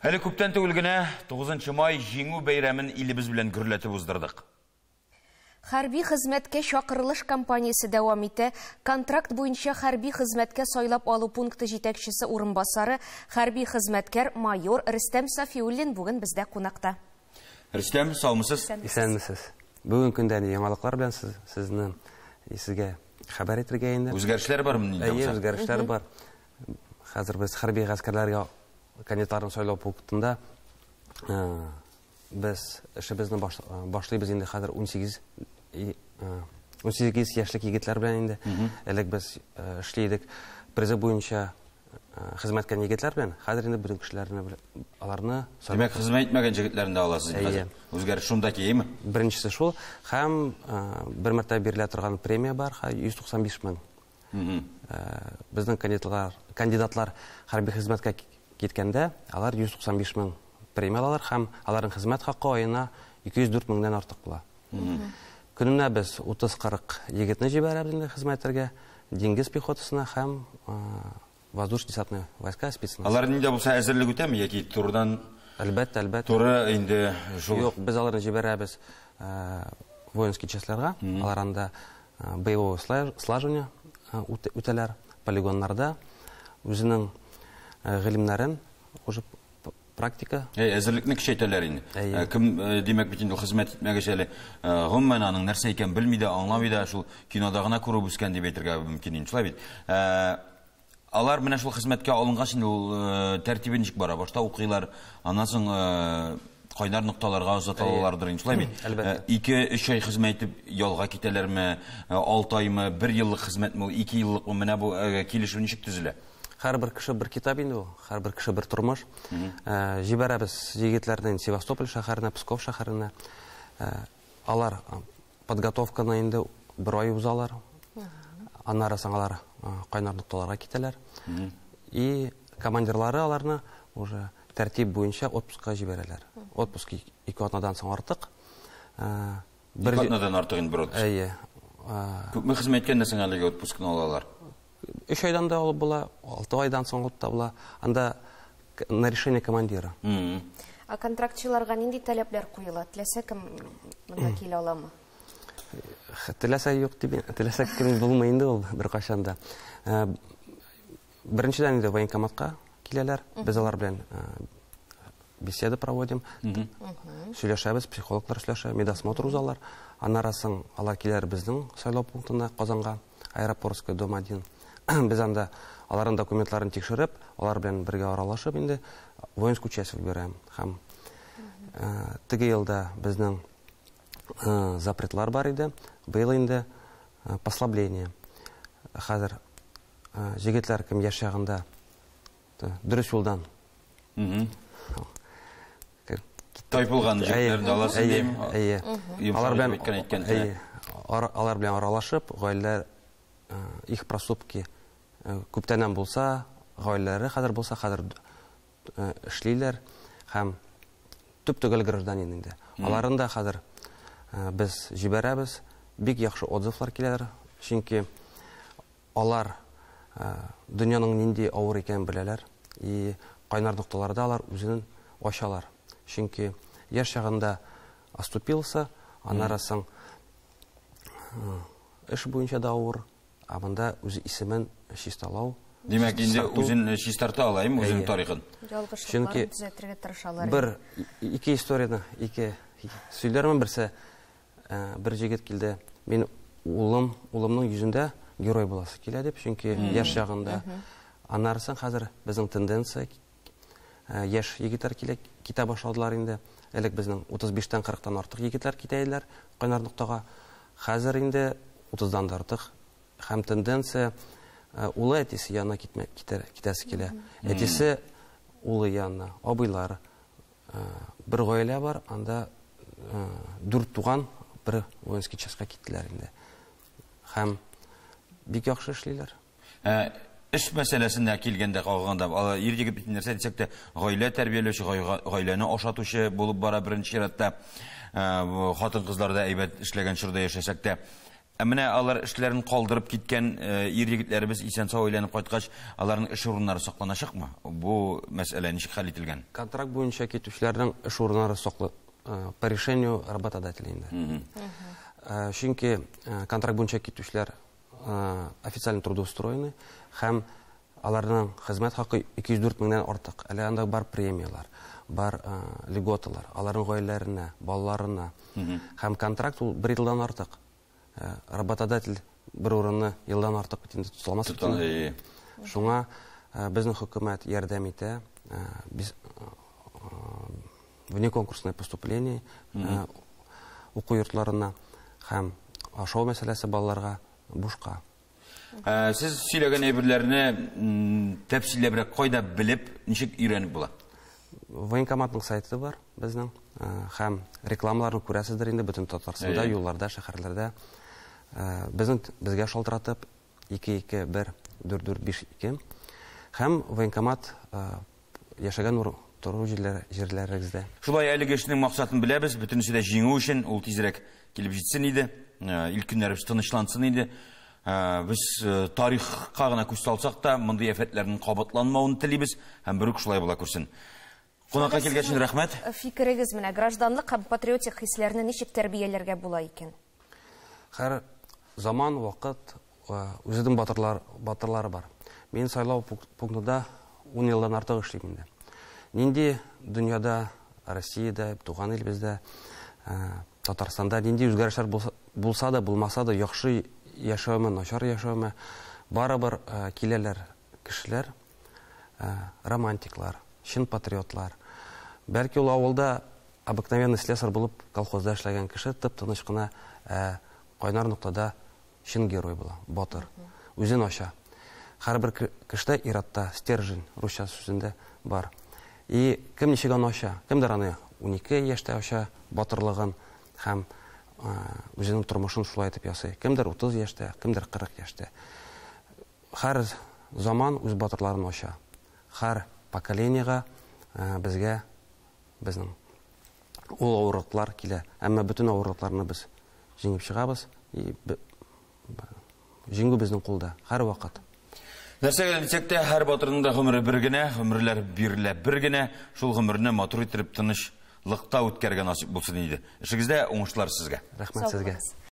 Әлі көптен түгілгіне 9 май жеңу бәйрәмін илебіз білен гүрләтіп уздырдық. Хәрби хезмәткә чакырылыш кампаниясе дәвам итә. Контракт буенча хәрби хезмәткә сайлап алу пункты җитәкчесе урынбасары, хәрби хезмәткәр майор Рөстәм Сафиуллин бүген бездә кунакта. Рөстәм, саумысыз? Исәнмесез. Бүген көндә яңалыклар белән сезгә хәбәр итәргә инде. Үзгәрешләр бармы? Үзгәрешләр бар. Хәзер без хәрби гаскәрләргә кандидатларын сайлау пунктында без эшебезне башлыйбыз инде. Хәзер 18 яшьлек егетләр белән инде. Элек без эшлидек призыв буенча хезмәткә егетләр белән. Хәзер инде бүтән кешеләрне аларны Демәк, хезмәт итмәгән егетләрне аласыз хәзер. Үзгәреш шунда киеме? Беренчесе шул. Һәм бер мәртәбә бирелә торган премия бар, 195 мең. Безнең кандидатлар хәрби хезмәткә киткәндә, алар 195 мең премия алалар, һәм аларның хезмәт хакы аена 204 меңнән артык була. Көненә без 30-40 егетне җибәрәбез инде хезмәттәргә, диңгез пехотасына һәм воздушно-десантный войска спецназ. Алар нидә булса әзерлек үтәме яки турыдан? Әлбәттә. Туры инде шул. Юк, без аларны җибәрәбез воинский частьларга, аларында боевое слаживание үтәләр, полигоннарда үзенең гыйлемнәрен уже практика. Әзерлекне кичәйтәләр инде. Кем димәк бит инде хезмәт итмәгәч әле гомумән аның нәрсә икән белми дә, аңламый да, шул кинода гына күреп үскән дип әйтергә мөмкин инде. Шулай бит. Алар менә шул хезмәткә алынгач инде ул тәртибе ничек бара? Башта укыйлар, аннан соң кайнар нокталарга озаталалардыр инде. Шулай бит. 2-3 ай хезмәт итеп ялга китәләрме? 6 аймы, 1 еллык хезмәтме, 2 еллыкмы? Менә бу килешү ничек төзелә? Һәрбер кеше бер китап инде ул, һәрбер кеше бер тормыш. Җибәрәбез егетләрне Севастополь шәһәренә, Псков шәһәренә. Алар подготовканы инде 1 ай узалар. Аннары алар кайнар нокталарга китәләр. И командирлары аларны уже тәртип буенча отпускка җибәрәләр. Отпуск 2 атнадан соң артык. 1 атнадан артык инде бер отпуск. Күпме хезмәткә нәрсәң әлегә отпускны алалар? 3 айдан да алып була, 6 айдан соң алып та була. Анда на решение командира. Контрактчыларга нинди таләпләр куела? Теләсә кем монда килә аламы? Теләсә юк дип, теләсә кем булмый инде ул бер кашанда. Беренчедән инде военкоматка киләләр. Без алар белән беседа проводим. Сөйләшәбез, психологлар сөйләшә, медосмотр узалар. Аннан соң алар киләр безнең сайлау пунктына, Казанга, Аэропорская, дом 1. Без анда аларның документларын тикшереп, алар белән бергә аралашып инде воинскую часть выбираем. Һәм теге елда безнең запретлар бар иде. Быел инде послабление. Хәзер җегетләр кем яшәгәндә дөрес юлдан тайпылган җегетләрне аласыз дим. Алар белән аралашып, гаиләләр их проступки күптәннән булса, гаиләләре хәзер булса, хәзер эшлиләр һәм төп-төгәл гражданин инде. Аларны да хәзер без җибәрәбез, бик яхшы отзывлар киләләр, чөнки алар дөньяның нинди авыр икәнен беләләр, и кайнар нокталарда алар үзен ачалар. Чөнки яшь чагында оступился, аннан соң эш буенча да авыр, монда үзе исемен чисталау. Димәк, инде үзен чистарта алайым, үзенең тарихын. Ялгышлыкларын төзәтергә тырышалар. Ике историяны, сөйләрмен. Берсе, бер җегет килде, мин улымның йөзендә герой буласы килә дип, чөнки яшь чагында. Аннан соң хәзер безнең тенденция яшь егетләр китә башладылар инде. Элек безнең 35-тән 40-тан артык егетләр китәләр кайнар ноктага. Хәзер инде 30-дан да артык. Һәм тенденция улы әтисе янына китәсе килә. Әтисе улы янына, абыйлар. Бер гаилә бар, анда 4 туган бер воинский частька киттеләр инде. Һәм бик яхшы эшлиләр. Эш мәсьәләсенә килгәндә калганда, ир-егет бит нәрсә дисәк тә, гаилә тәрбияләүче, гаиләне ашатучы булып бара беренче чиратта, хатын-кызларда әйбәт эшләгән чорда яшәсәк тә, Менә алар эшләрен калдырып киткән ир-егетләребез исән-сау әйләнеп кайткач, аларның эш урыннары сакланачакмы? Бу мәсьәлә ничек хәл ителгән? Контракт буенча китүчеләрнең эш урыннары саклы по решению работодателя инде. Чөнки контракт буенча китүчеләр официально трудоустроены һәм аларның хезмәт хакы 204 меңнән артык. Әле анда бар премиялар, бар льготалар, аларның гаиләләренә, балаларына. Һәм контракт ул 1 елдан артык. Работодатель бер урынны елдан артык бит тоталмас. Шуңа безнең хөкүмәт ярдәм итә. Без внеконкурсное поступление уку йортларына һәм ашау мәсьәләсе балаларга бушка. Сез сөйләгән әйберләрне тәфсилләбрәк кайда белеп, ничек өйрәнеп була? Военкоматның сайты бар безнең һәм рекламаларын күрәсездер инде бөтен Татарстанда, юлларда, шәһәрләрдә. Безгә шалтыратып 221-442 һәм военкомат яшәгән тору җирләрегездә. Шулай әлеге эшнең максатын беләбез, бөтенесе дә җиңү өчен ул тизрәк килеп җитсен иде, ил көннәребез тынычлансын иде. Без тарихка гына күз салсак та, мондый афәтләрнең кабатланмавын телибез һәм бер үк шулай була күрсен. Кунакка килгән өчен рәхмәт. Фикерегез менә гражданлык һәм патриотик хисләрне ничек тәрбияләргә була икән? Һәр заман, вакыт үзенең батырлары бар. Мин сайлау пунктында 10 елдан артык эшлим инде. Нинди дөньяда, Россиядә, туган илебездә, Татарстанда нинди үзгәрешләр булса да, булмаса да, яхшы яшәүме, начар яшәүме, барыбер киләләр кешеләр, романтиклар, чын патриотлар. Бәлки ул авылда обыкновенный слесарь булып колхозда эшләгән кеше тып-тыныч кына кайнар нуктада чын герой була, батыр. Үзен ача. Һәрбер кешедә иратта стержень русча сүзендә бар. И кем ничек аны ача? Кемдер аны 12 яшьтә ача батырлыгын һәм үзенең тормышын шулай итеп ясый. Кемдер 30 яшьтә, кемдер 40 яшьтә. Һәр заман үз батырларын ача. Һәр поколениягә безгә безнең ул авырлыклар килә. Әмма бөтен авырлыкларны без җиңеп чыгабыз. Җиңү безнең кулда һәр вакыт. Нәрсәгә дисәк тә, һәр батырның да гомере бер генә, гомерләр бирелә бер генә, шул гомерне матур итеп тынычлыкта үткәргән насыйп булсын иде. Эшегездә уңышлар сезгә. Рәхмәт сезгә.